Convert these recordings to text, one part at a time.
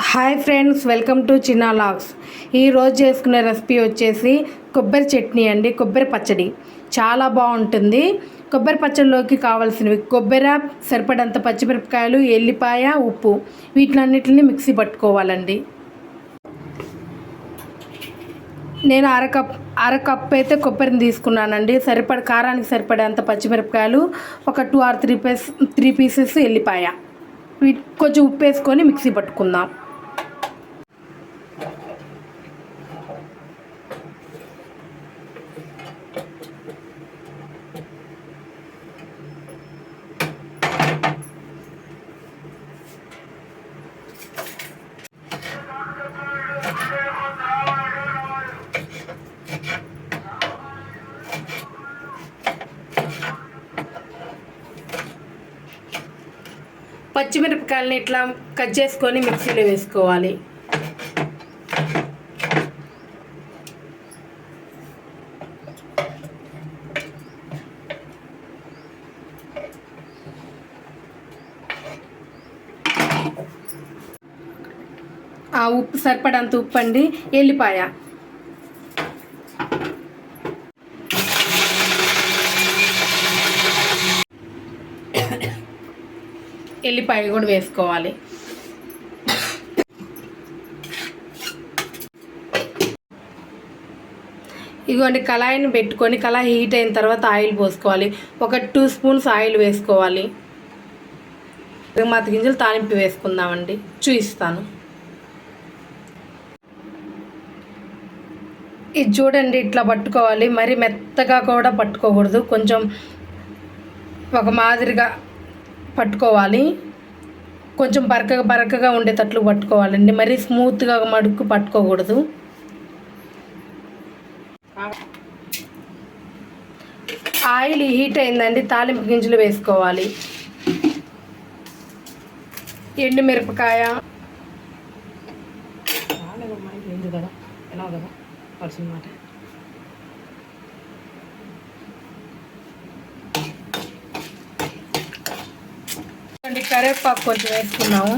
Hi friends, welcome to Chinna logs. ఈరోజు చేసుకునే recipe వచ్చేసి కొబ్బరి చట్నీ అండి. కొబ్బరి పచ్చడి చాలా బాగుంటుంది. కొబ్బరి పచ్చడిలోకి కావాల్సినవి కొబ్బరి, సరిపడంత పచ్చిమిరపకాయలు, ఎల్లిపాయ, ఉప్పు, వీటినన్నిటిని మిక్సీ పట్టుకోవాలండి. నేను అరకప్ అయితే కొబ్బరిని తీసుకున్నానండి. కారానికి సరిపడేంత పచ్చిమిరపకాయలు, ఒక 2 or 3 పీసెస్ ఎల్లిపాయ, కొంచెం ఉప్పు వేసుకొని మిక్సీ పట్టుకుందాం. పచ్చిమిరపకాయలని ఇట్లా కట్ చేసుకొని మిక్సీలో వేసుకోవాలి. ఆ ఉప్పు సరిపడంత ఉప్పు అండి. ఎల్లిపాయ, ఎల్లిపాయ కూడా వేసుకోవాలి. ఇదిగోండి, కళాయిని పెట్టుకొని కళాయి హీట్ అయిన తర్వాత ఆయిల్ పోసుకోవాలి. ఒక 2 స్పూన్స్ ఆయిల్ వేసుకోవాలి. మత గింజలు తాలింపు వేసుకుందామండి, చూపిస్తాను. ఇది చూడండి, ఇట్లా పట్టుకోవాలి. మరి మెత్తగా కూడా పట్టుకోకూడదు, కొంచెం ఒక మాదిరిగా పట్టుకోవాలి. కొంచెం బరకగా ఉండేటట్లు పట్టుకోవాలండి. మరీ స్మూత్గా మడుక్కు పట్టుకోకూడదు. ఆయిల్ హీట్ అయిందండి, తాలింపు గింజలు వేసుకోవాలి. ఎండుమిరపకాయ, కరివేపాకు కొంచెం వేసుకున్నాము.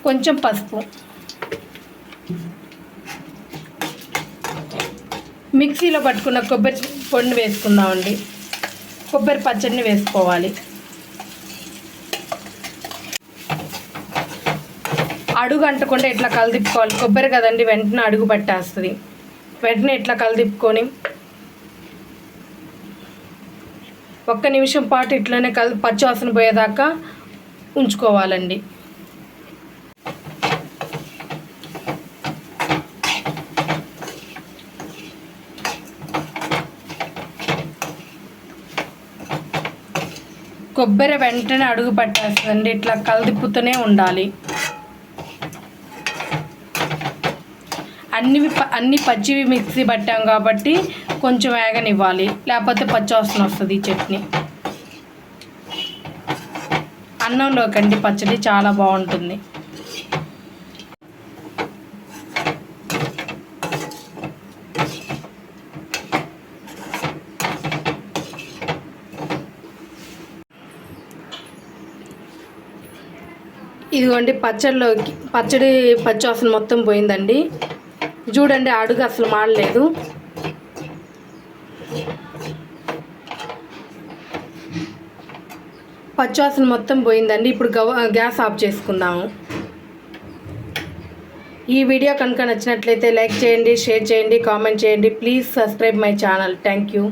కొంచెం పసుపు, మిక్సీలో పట్టుకున్న కొబ్బరి పొడిని వేసుకుందామండి. కొబ్బరి పచ్చడిని వేసుకోవాలి. అడుగు అంటకుండా ఇట్లా కలదిప్పుకోవాలి. కొబ్బరి కదండి, వెంటనే అడుగు పట్టేస్తుంది. వెంటనే ఇట్లా కలదిప్పుకొని 1 నిమిషం పాటు ఇట్లనే పచ్చివాసన పోయేదాకా ఉంచుకోవాలండి. కొబ్బరి వెంటనే అడుగు పట్టేస్తుందండి, ఇట్లా కలదిప్పుతూనే ఉండాలి. అన్ని పచ్చివి మిక్సీ పట్టాం కాబట్టి కొంచెం వేగనివ్వాలి, లేకపోతే పచ్చివాసన వస్తుంది ఈ చట్నీ. అన్నంలోకండి పచ్చడి చాలా బాగుంటుంది. ఇదిగోండి, పచ్చడి పచ్చివాసన మొత్తం పోయిందండి. చూడండి, అడుగు అసలు మాడలేదు. పచ్చివాసన మొత్తం పోయిందండి. ఇప్పుడు గ్యాస్ ఆఫ్ చేసుకుందాము. ఈ వీడియో కనుక నచ్చినట్లయితే లైక్ చేయండి, షేర్ చేయండి, కామెంట్ చేయండి. Please subscribe my channel. Thank you.